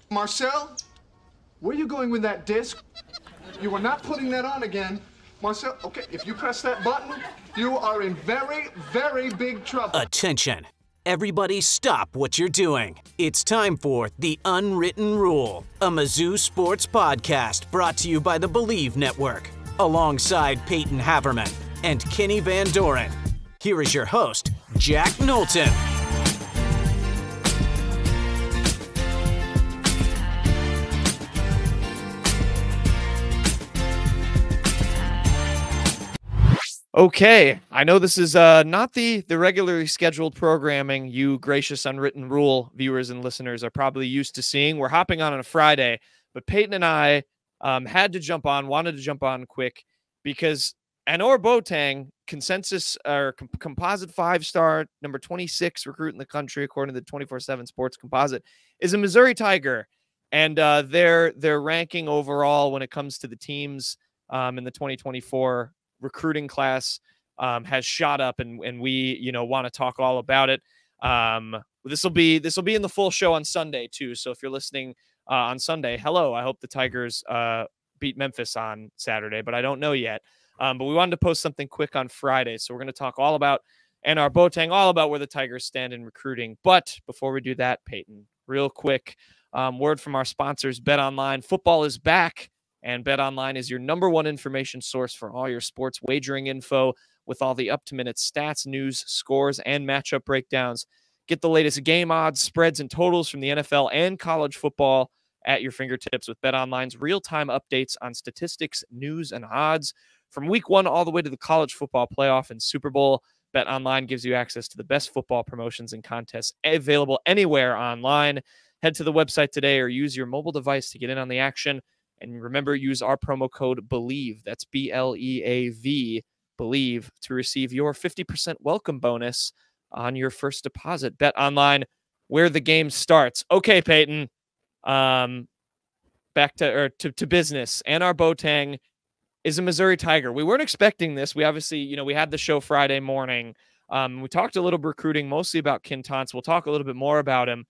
Marcel, where are you going with that disc? You are not putting that on again. Marcel, okay, if you press that button, you are in very, very big trouble. Attention. Everybody stop what you're doing. It's time for The Unwritten Rule, a Mizzou sports podcast brought to you by the Believe Network, alongside Peyton Haverman and Kenny Van Doren. Here is your host, Jack Knowlton. Okay, I know this is not the regularly scheduled programming you gracious Unwritten Rule viewers and listeners are probably used to seeing. We're hopping on a Friday, but Peyton and I wanted to jump on quick because Annor Boateng, consensus or composite 5-star, number 26 recruit in the country according to the 24/7 Sports Composite, is a Missouri Tiger, and their ranking overall when it comes to the teams in the 2024 recruiting class has shot up, and we want to talk all about it. This will be in the full show on Sunday too. So if you're listening on Sunday, hello. I hope the Tigers beat Memphis on Saturday, but I don't know yet. But we wanted to post something quick on Friday, so we're going to talk all about Annor Boateng, all about where the Tigers stand in recruiting. But before we do that, Peyton, real quick, word from our sponsors, BetOnline. Football is back. And BetOnline is your number one information source for all your sports wagering info with all the up-to-minute stats, news, scores, and matchup breakdowns. Get the latest game odds, spreads, and totals from the NFL and college football at your fingertips with BetOnline's real-time updates on statistics, news, and odds. From week 1 all the way to the college football playoff and Super Bowl, BetOnline gives you access to the best football promotions and contests available anywhere online. Head to the website today or use your mobile device to get in on the action. And remember, use our promo code BELIEVE, that's BLEAV, BELIEVE, to receive your 50% welcome bonus on your first deposit. BetOnline, where the game starts. Okay, Peyton, back to business. Annor Boateng is a Missouri Tiger. We weren't expecting this. We obviously, we had the show Friday morning. We talked a little recruiting, mostly about Quaintance. We'll talk a little bit more about him.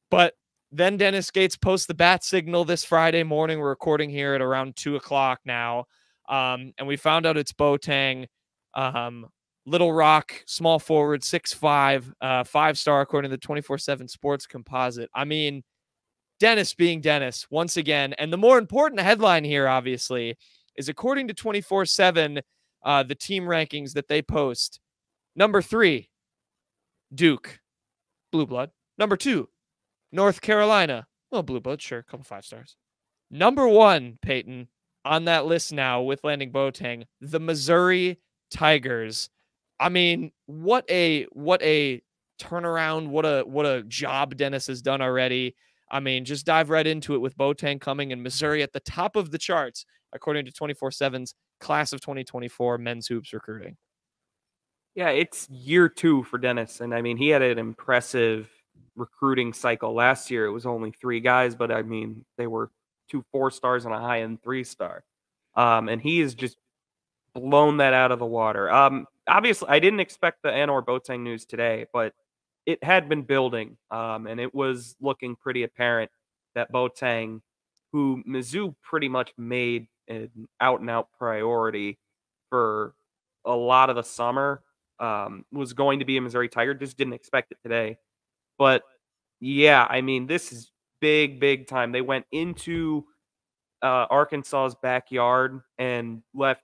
But then Dennis Gates posts the bat signal this Friday morning. We're recording here at around 2 o'clock now. And we found out it's Boateng, Little Rock, small forward, 6'5", 5-star according to the 24/7 Sports Composite. I mean, Dennis being Dennis once again. And the more important headline here, obviously, is according to 24/7, the team rankings that they post. Number 3, Duke, Blue Blood. Number 2, North Carolina. Well, Blue Blood, sure, a couple 5 stars. Number 1, Peyton, on that list now with landing Boateng, the Missouri Tigers. I mean, what a turnaround, what a job Dennis has done already. I mean, just dive right into it with Boateng coming in Missouri at the top of the charts, according to 24/7's class of 2024 men's hoops recruiting. Yeah, it's year 2 for Dennis. And I mean, he had an impressive recruiting cycle last year. It was only 3 guys, but I mean, they were 2 4-stars and a high-end 3-star. And he has just blown that out of the water. Obviously, I didn't expect the Annor Boateng news today, but it had been building, and it was looking pretty apparent that Boateng, who Mizzou pretty much made an out-and-out priority for a lot of the summer, was going to be a Missouri Tiger. Just didn't expect it today. But, yeah, I mean, this is big, big time. They went into Arkansas's backyard and left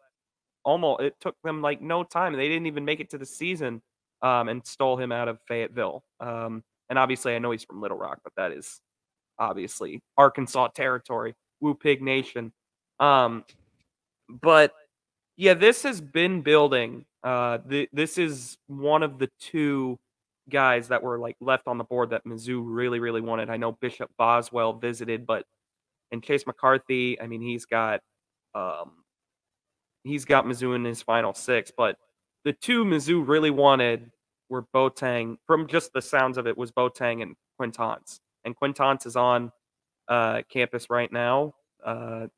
almost – it took them, like, no time. They didn't even make it to the season and stole him out of Fayetteville. And obviously, I know he's from Little Rock, but that is obviously Arkansas territory, Woo Pig Nation. But, yeah, this has been building. This is one of the 2 guys that were like left on the board that Mizzou really, really wanted. I know Bishop Boswell visited, and Chase McCarthy, I mean, he's got Mizzou in his final 6, but the 2 Mizzou really wanted were Boateng. From just the sounds of it, was Boateng and Quaintance. And Quaintance is on campus right now, and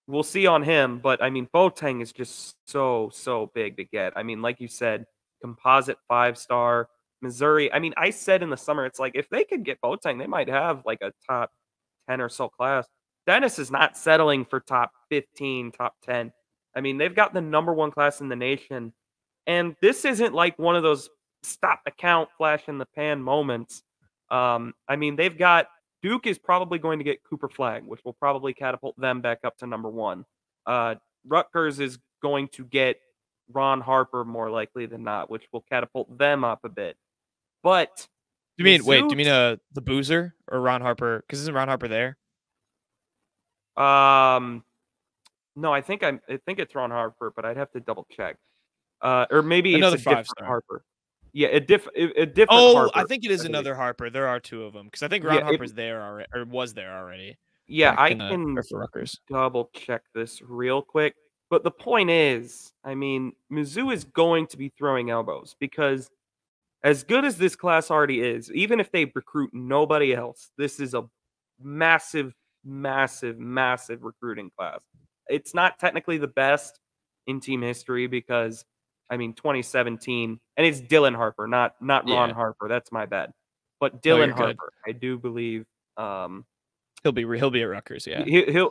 we'll see on him. But I mean, Boateng is just so big to get. I mean, like you said, composite 5-star, Missouri. I mean, I said in the summer, it's like if they could get Boateng, they might have like a top 10 or so class. Dennis is not settling for top 15, top 10. I mean, they've got the number one class in the nation. And this isn't like one of those stop the count, flash in the pan moments. I mean, they've got Duke is probably going to get Cooper Flagg, which will probably catapult them back up to number one. Rutgers is going to get Ron Harper more likely than not, which will catapult them up a bit. But do you mean the Boozer or Ron Harper? Because isn't Ron Harper there? No, I think it's Ron Harper, but I'd have to double check. Or maybe another it's a different five-star Harper. Yeah, a different Oh, Harper. I think it is another Harper. There are two of them because I think Ron Harper's there already, or was there already. Yeah, I can double check this real quick. But the point is, I mean, Mizzou is going to be throwing elbows because as good as this class already is, even if they recruit nobody else, this is a massive, massive, massive recruiting class. It's not technically the best in team history because, I mean, 2017, and it's Dylan Harper, not Ron Harper. That's my bad. But Dylan Harper, I do believe he'll be at Rutgers. Yeah,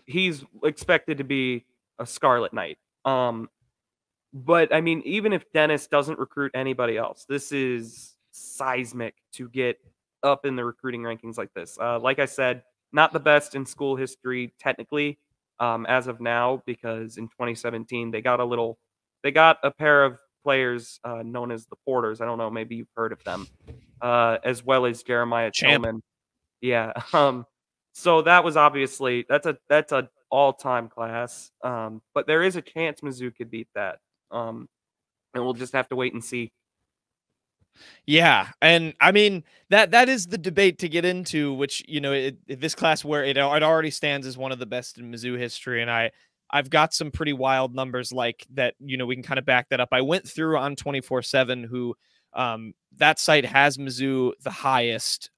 he's expected to be a Scarlet Knight. But I mean, even if Dennis doesn't recruit anybody else, this is seismic to get up in the recruiting rankings like this. Like I said, not the best in school history technically as of now, because in 2017 they got a pair of players known as the Porters. I don't know, maybe you've heard of them, as well as Jeremiah Tillman. Yeah. So that was obviously that's a all-time class. But there is a chance Mizzou could beat that. And we'll just have to wait and see. Yeah, and I mean that is the debate to get into, which this class where it already stands as one of the best in Mizzou history, and I've got some pretty wild numbers like that. We can kind of back that up. I went through on 24/7 who that site has Mizzou the highest.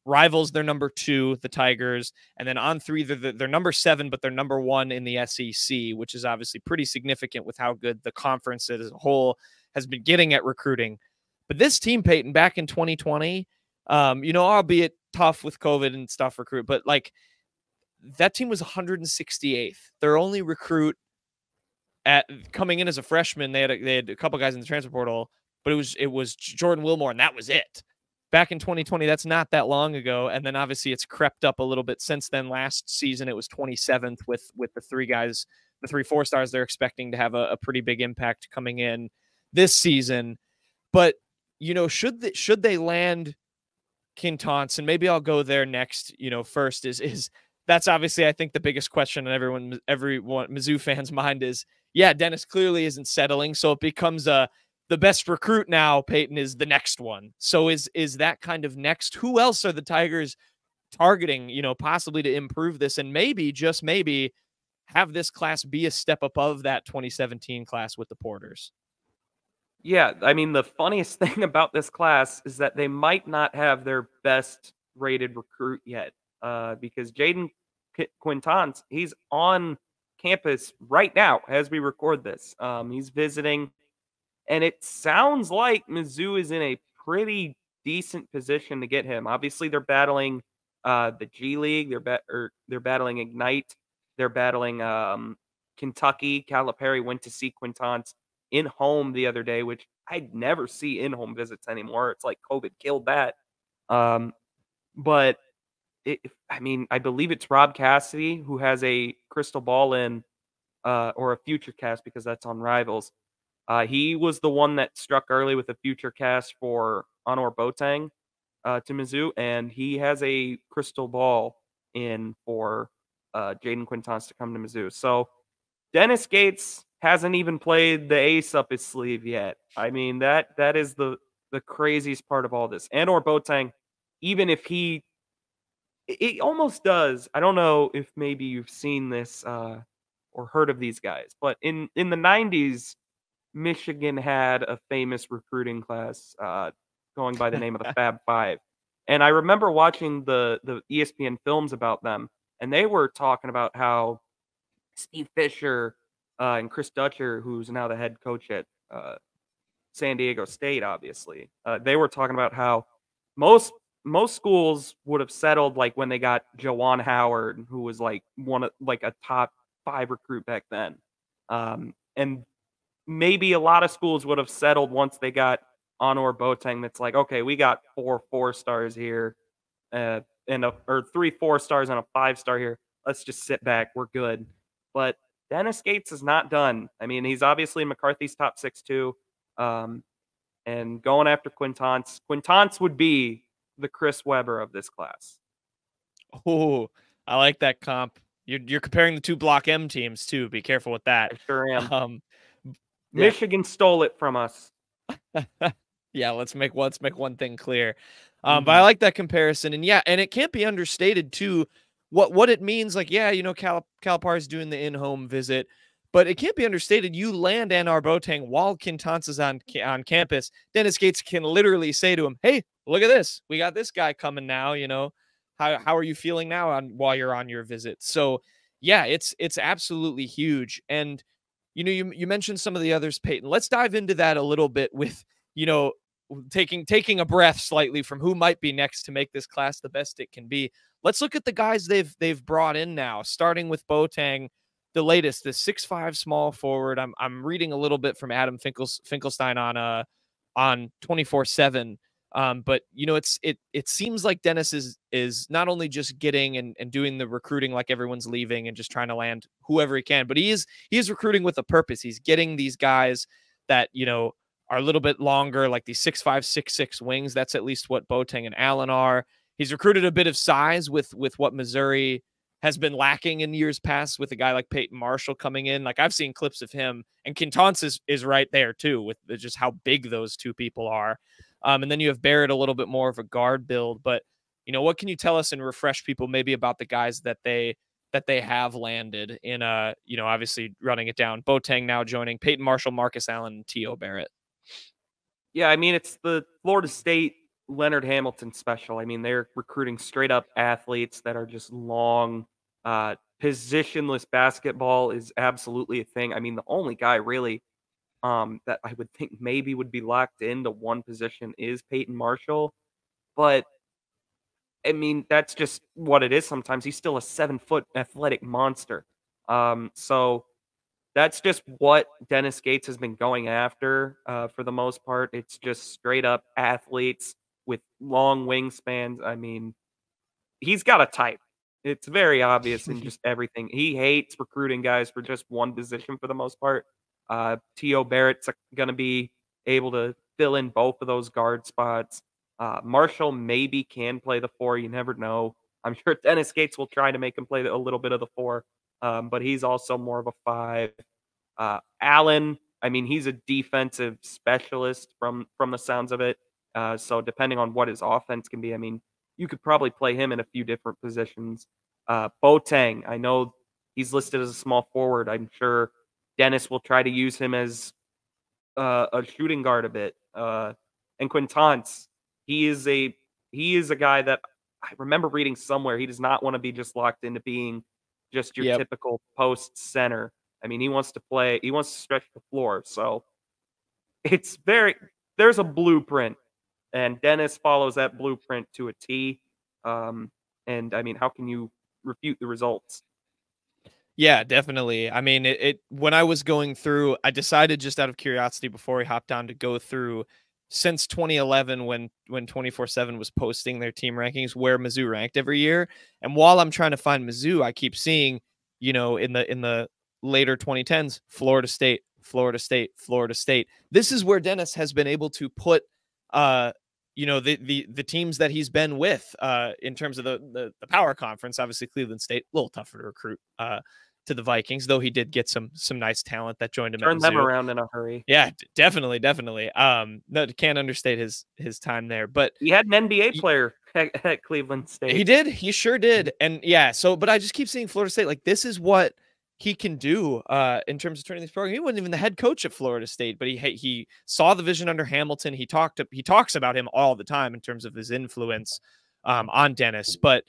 Rivals, they're number 2, the Tigers, and then on 3, they're number 7, but they're number 1 in the SEC, which is obviously pretty significant with how good the conference as a whole has been getting at recruiting. But this team, Peyton, back in 2020, albeit tough with COVID and stuff, recruit, but like that team was 168th. Their only recruit at coming in as a freshman, they had a couple guys in the transfer portal, but it was Jordan Wilmore, and that was it. Back in 2020, that's not that long ago. And then obviously it's crept up a little bit since then. Last season, it was 27th with the 3 guys, the 3 4-stars they're expecting to have a pretty big impact coming in this season. But, should they land Quaintance, and maybe I'll go there next, first is that's obviously, I think, the biggest question on everyone Mizzou fans' mind is, yeah, Dennis clearly isn't settling. So it becomes the best recruit now, Peyton, is the next one. So is that kind of next? Who else are the Tigers targeting, possibly to improve this and maybe, just maybe, have this class be a step above that 2017 class with the Porters? Yeah, I mean, the funniest thing about this class is that they might not have their best rated recruit yet because Jayden Quaintance, he's on campus right now as we record this. He's visiting. And it sounds like Mizzou is in a pretty decent position to get him. Obviously, they're battling the G League. They're battling Ignite. They're battling Kentucky. Calipari went to see Quaintance in home the other day, which I'd never see in home visits anymore. It's like COVID killed that. But I believe it's Rob Cassidy who has a crystal ball in or a future cast because that's on Rivals. He was the one that struck early with a future cast for Annor Boateng to Mizzou, and he has a crystal ball in for Jayden Quaintance to come to Mizzou. So Dennis Gates hasn't even played the ace up his sleeve yet. I mean, that is the craziest part of all this. Annor Boateng, even if it almost does. I don't know if maybe you've seen this or heard of these guys, but in the 90s, Michigan had a famous recruiting class going by the name of the Fab Five. And I remember watching the ESPN films about them, and they were talking about how Steve Fisher and Chris Dutcher, who's now the head coach at San Diego State, obviously. They were talking about how most schools would have settled like when they got Jawan Howard, who was like a top 5 recruit back then. And maybe a lot of schools would have settled once they got Annor Boateng. That's like, okay, we got 4 4-stars here, or 3 4-stars and a 5-star here. Let's just sit back. We're good. But Dennis Gates is not done. I mean, he's obviously McCarthy's top 6 too. And going after Quaintance. Quaintance would be the Chris Webber of this class. Oh, I like that comp. You're comparing the 2 Block M teams too. Be careful with that. I sure am. Yeah. Michigan stole it from us. Yeah, let's make one thing clear. But I like that comparison, and yeah, and it can't be understated too. What it means, like, yeah, you know, Calipari's doing the in-home visit, but it can't be understated. You land Annor Boateng while Quaintance is on campus. Dennis Gates can literally say to him, "Hey, look at this. We got this guy coming now. You know, how are you feeling now while you're on your visit?" So yeah, it's absolutely huge. And you know, you mentioned some of the others, Peyton. Let's dive into that a little bit with, you know, taking a breath slightly from who might be next to make this class the best it can be. Let's look at the guys they've brought in now, starting with Boateng, the latest, the 6'5" small forward. I'm reading a little bit from Adam Finkelstein on 24/7. But you know, it seems like Dennis is not only just getting and doing the recruiting like everyone's leaving and just trying to land whoever he can, but he is recruiting with a purpose. He's getting these guys that, you know, are a little bit longer, like these 6'5", 6'6" wings. That's at least what Boateng and Allen are. He's recruited a bit of size with what Missouri has been lacking in years past, with a guy like Peyton Marshall coming in. Like, I've seen clips of him, and Quaintance is right there too, with just how big those two people are. And then you have Barrett, a little bit more of a guard build. But, you know, what can you tell us and refresh people maybe about the guys that they have landed in, you know, obviously running it down? Boateng now joining, Peyton Marshall, Marcus Allen, and T.O. Barrett. Yeah, I mean, it's the Florida State Leonard Hamilton special. I mean, they're recruiting straight up athletes that are just long. Positionless basketball is absolutely a thing. I mean, the only guy really that I would think maybe would be locked into one position is Peyton Marshall. But I mean, that's just what it is sometimes. He's still a 7-foot athletic monster. So that's just what Dennis Gates has been going after for the most part. It's just straight up athletes with long wingspans. I mean, he's got a type. It's very obvious in just everything. He hates recruiting guys for just one position for the most part. T.O. Barrett's going to be able to fill in both of those guard spots. Marshall maybe can play the 4. You never know. I'm sure Dennis Gates will try to make him play a little bit of the 4. But he's also more of a 5. Allen, I mean, he's a defensive specialist from the sounds of it. So depending on what his offense can be, I mean, you could probably play him in a few different positions. Boateng, I know he's listed as a small forward. I'm sure Dennis will try to use him as a shooting guard a bit. And Quaintance, he is a guy that I remember reading somewhere. He does not want to be just locked into being just your typical post center. I mean, he wants to play. He wants to stretch the floor. So there's a blueprint, and Dennis follows that blueprint to a T. And I mean, how can you refute the results? Yeah, definitely. I mean, when I was going through, I decided just out of curiosity before we hopped on to go through since 2011 when 24/7 was posting their team rankings where Mizzou ranked every year. And while I'm trying to find Mizzou, I keep seeing, you know, in the later 2010s, Florida State, Florida State, Florida State. This is where Dennis has been able to put you know, the teams that he's been with in terms of the power conference. Obviously Cleveland State, a little tougher to recruit to the Vikings, though he did get some nice talent that joined him. Turn them around in a hurry. Yeah, definitely. No, can't understate his time there. But he had an NBA player at Cleveland State. He did. He sure did. And yeah, but I just keep seeing Florida State. Like, this is what he can do in terms of turning this program. He wasn't even the head coach at Florida State, but he saw the vision under Hamilton. He talks about him all the time in terms of his influence on Dennis. But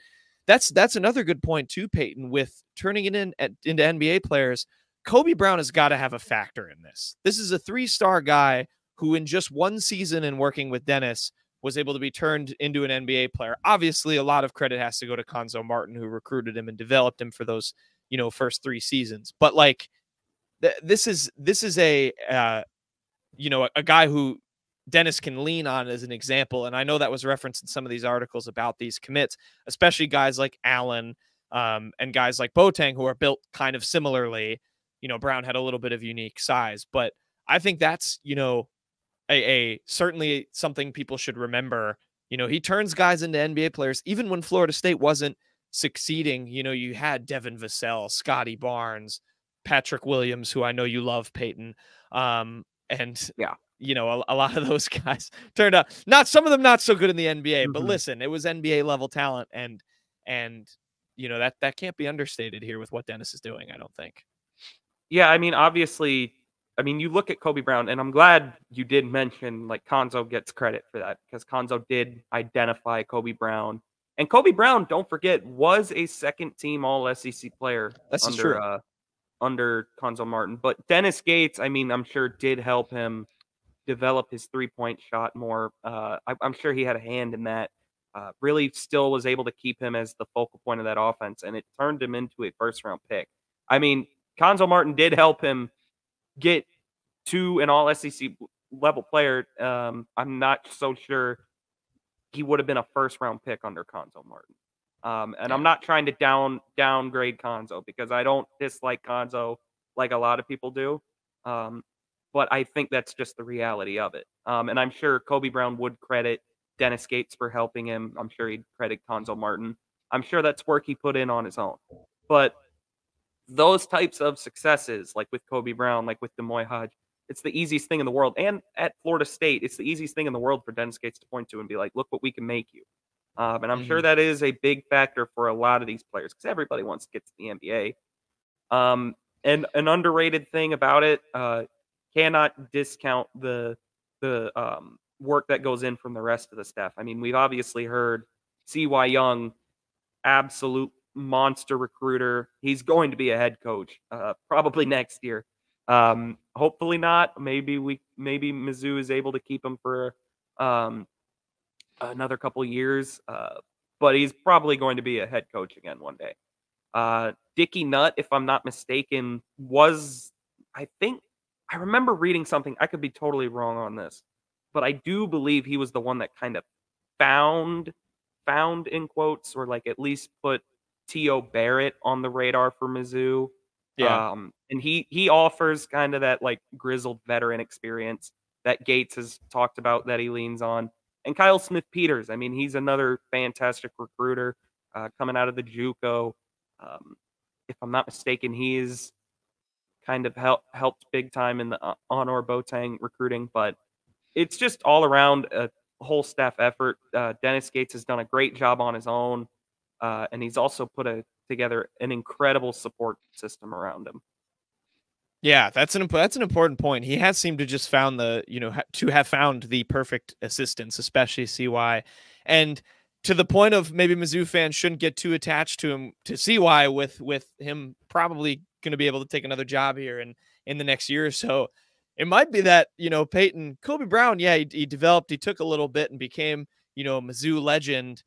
that's another good point too, Peyton, with turning it into NBA players. Kobe Brown has got to have a factor in this. This is a 3-star guy who in just one season and working with Dennis was able to be turned into an NBA player. Obviously, a lot of credit has to go to Konzo Martin, who recruited him and developed him for those, first 3 seasons. But like, this is a a guy who Dennis can lean on as an example. And I know that was referenced in some of these articles about these commits, especially guys like Allen and guys like Boateng, who are built kind of similarly. Brown had a little bit of unique size, but I think that's, a certainly something people should remember. He turns guys into NBA players, even when Florida State wasn't succeeding. You had Devin Vassell, Scotty Barnes, Patrick Williams, who I know you love, Peyton. And yeah, a lot of those guys turned out, some of them not so good in the NBA, but listen, it was NBA level talent. And that can't be understated here with what Dennis is doing, I don't think. Yeah, I mean, obviously, you look at Kobe Brown, and I'm glad you did mention, like, Konzo gets credit for that, because Konzo did identify Kobe Brown. And Kobe Brown, don't forget, was a second-team All-SEC player under Konzo Martin. But Dennis Gates, I'm sure did help him develop his three-point shot more. I'm sure he had a hand in that. Really still was able to keep him as the focal point of that offense, and it turned him into a first-round pick. Konzo Martin did help him get to an All-SEC level player. I'm not so sure he would have been a first-round pick under Konzo Martin. And I'm not trying to downgrade Konzo, because I don't dislike Konzo like a lot of people do. But I think that's just the reality of it. And I'm sure Kobe Brown would credit Dennis Gates for helping him. I'm sure he'd credit Konzo Martin. I'm sure that's work he put in on his own. But those types of successes, like with Kobe Brown, like with Demoy Hodge, it's the easiest thing in the world. And at Florida State, it's the easiest thing in the world for Dennis Gates to point to and be like, look what we can make you. And I'm sure that is a big factor for a lot of these players, because everybody wants to get to the NBA. And an underrated thing about it, cannot discount the work that goes in from the rest of the staff. We've obviously heard C.Y. Young, absolute monster recruiter. He's going to be a head coach probably next year. Hopefully not. Maybe Mizzou is able to keep him for another couple years, but he's probably going to be a head coach again one day. Dickie Nutt, if I'm not mistaken, I remember reading something. I could be totally wrong on this, but I do believe he was the one that kind of found in quotes, or like at least put T.O. Barrett on the radar for Mizzou. Yeah. And he offers kind of that like grizzled veteran experience that Gates has talked about that he leans on. And Kyle Smith-Peters, he's another fantastic recruiter coming out of the JUCO. If I'm not mistaken, he's kind of helped big time in the Annor Boateng recruiting. But it's just all around a whole staff effort. Dennis Gates has done a great job on his own, and he's also put together an incredible support system around him. Yeah, that's an important point. He has seemed to just found have found the perfect assistants, especially CY, and to the point of maybe Mizzou fans shouldn't get too attached to CY with him probably going to be able to take another job here in the next year or so. It might be that, Peyton, Kobe Brown, yeah, he developed, he took a little bit and became, a Mizzou legend.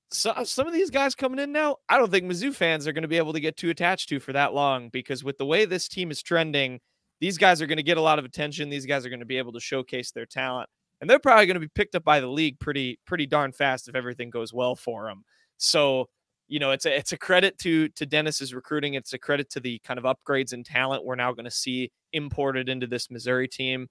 So some of these guys coming in now, I don't think Mizzou fans are going to be able to get too attached to for that long, because with the way this team is trending, these guys are going to get a lot of attention. These guys are going to be able to showcase their talent, and they're probably going to be picked up by the league pretty darn fast if everything goes well for them. So, it's a credit to Dennis's recruiting. It's a credit to the kind of upgrades in talent we're now going to see imported into this Missouri team.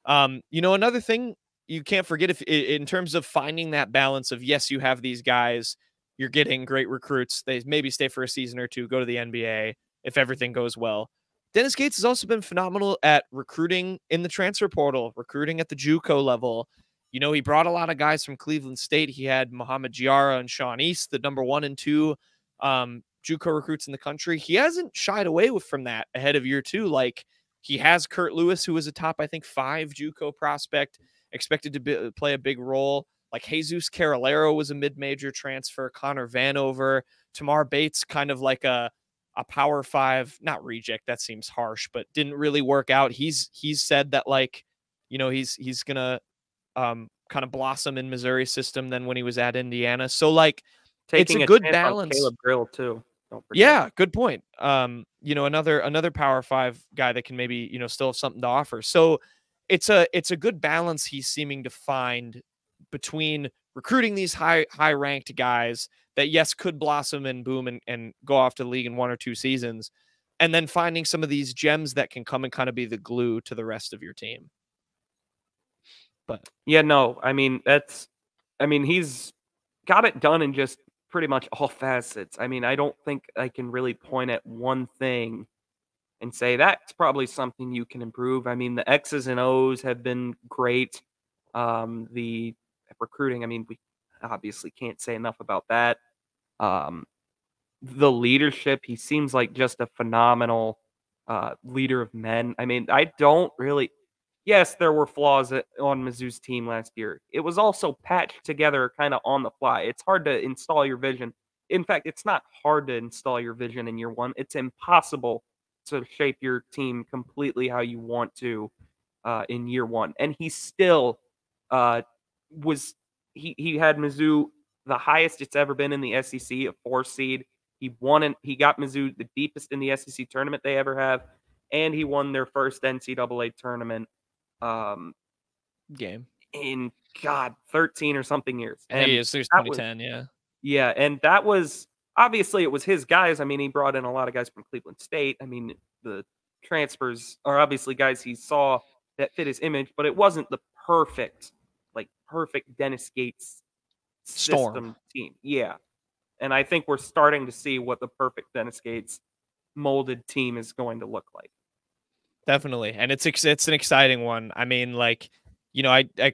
Another thing you can't forget, if in terms of finding that balance of, yes, you have these guys, you're getting great recruits. They maybe stay for a season or two, go to the NBA if everything goes well. Dennis Gates has also been phenomenal at recruiting in the transfer portal, recruiting at the JUCO level. He brought a lot of guys from Cleveland State. He had Muhammad Giara and Sean East, the number 1 and 2 JUCO recruits in the country. He hasn't shied away from that ahead of year 2. Like, he has Kurt Lewis, who was a top, I think, 5 JUCO prospect, expected to play a big role. Like, Jesus Carolero was a mid-major transfer. Connor Vanover, Tamar Bates, kind of like a Power 5, not reject, that seems harsh, but didn't really work out. He's said that, like, he's gonna kind of blossom in Missouri's system than when he was at Indiana. So like, it's Taking a a good chance on balance. Caleb Grill too. Don't forget. Yeah, good point. Another Power 5 guy that can maybe, still have something to offer. So it's a good balance he's seeming to find between recruiting these high ranked guys that, yes, could blossom and boom and go off to the league in 1 or 2 seasons, and then finding some of these gems that can come and kind of be the glue to the rest of your team. But yeah, no, he's got it done in just pretty much all facets. I don't think I can really point at one thing and say that's probably something you can improve. The X's and O's have been great. The recruiting, we obviously can't say enough about that. The leadership, he seems like just a phenomenal leader of men. I don't really. Yes, there were flaws on Mizzou's team last year. It was also patched together kind of on the fly. It's hard to install your vision. In fact, it's not hard to install your vision in year one. It's impossible to shape your team completely how you want to in year one. And he still he had Mizzou the highest it's ever been in the SEC, a 4 seed. He got Mizzou the deepest in the SEC tournament they ever have, and he won their first NCAA tournament game in 13 or something years. And he is, there's 2010, yeah, and that was obviously it was his guys. He brought in a lot of guys from Cleveland State. The transfers are obviously guys he saw that fit his image, but it wasn't the perfect Dennis Gates system team. Yeah. And I think we're starting to see what the perfect Dennis Gates molded team is going to look like. Definitely. And it's an exciting one. I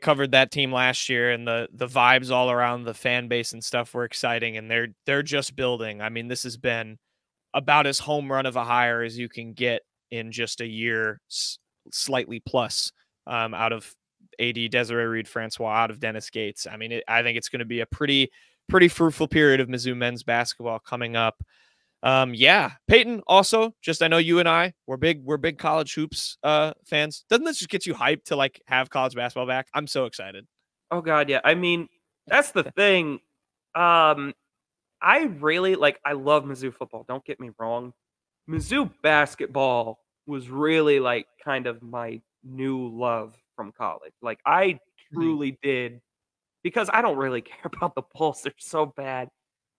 covered that team last year, and the vibes all around the fan base and stuff were exciting, and they're just building. This has been about as home run of a hire as you can get in just a year, slightly plus, out of AD Desiree Reed-Francois, out of Dennis Gates. I think it's going to be a pretty fruitful period of Mizzou men's basketball coming up. Peyton, also, I know you and I, we're big college hoops fans. Doesn't this just get you hyped to have college basketball back? I'm so excited. Oh God, yeah. That's the thing. I really I love Mizzou football. Don't get me wrong. Mizzou basketball was really kind of my new love from college. I truly did, because I don't really care about the Bulls. They're so bad.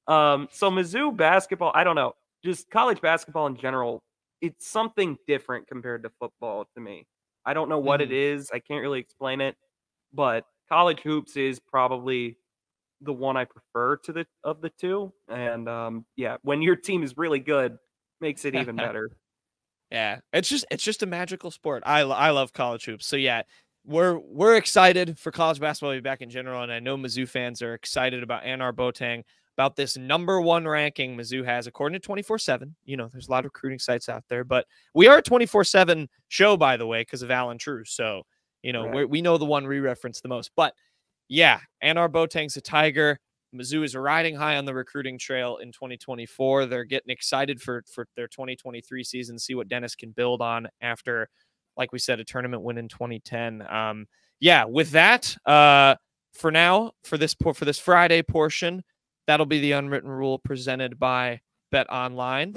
So Mizzou basketball, I don't know, just college basketball in general, it's something different compared to football to me. I don't know what it is. I can't really explain it, but college hoops is probably the one I prefer of the two. And when your team is really good, makes it even better. Yeah, it's just a magical sport. I love college hoops. So yeah, we're excited for college basketball to be back in general, and I know Mizzou fans are excited about Annor Boateng, about this number 1 ranking Mizzou has, according to 24/7. There's a lot of recruiting sites out there, but we are a 24/7 show, by the way, because of Alan True. So, right. we know the one we reference the most. But yeah, Annor Boateng's a Tiger. Mizzou is riding high on the recruiting trail in 2024. They're getting excited for their 2023 season, see what Dennis can build on after, like we said, a tournament win in 2010. With that, for now, for this Friday portion, that'll be the unwritten rule presented by Bet Online.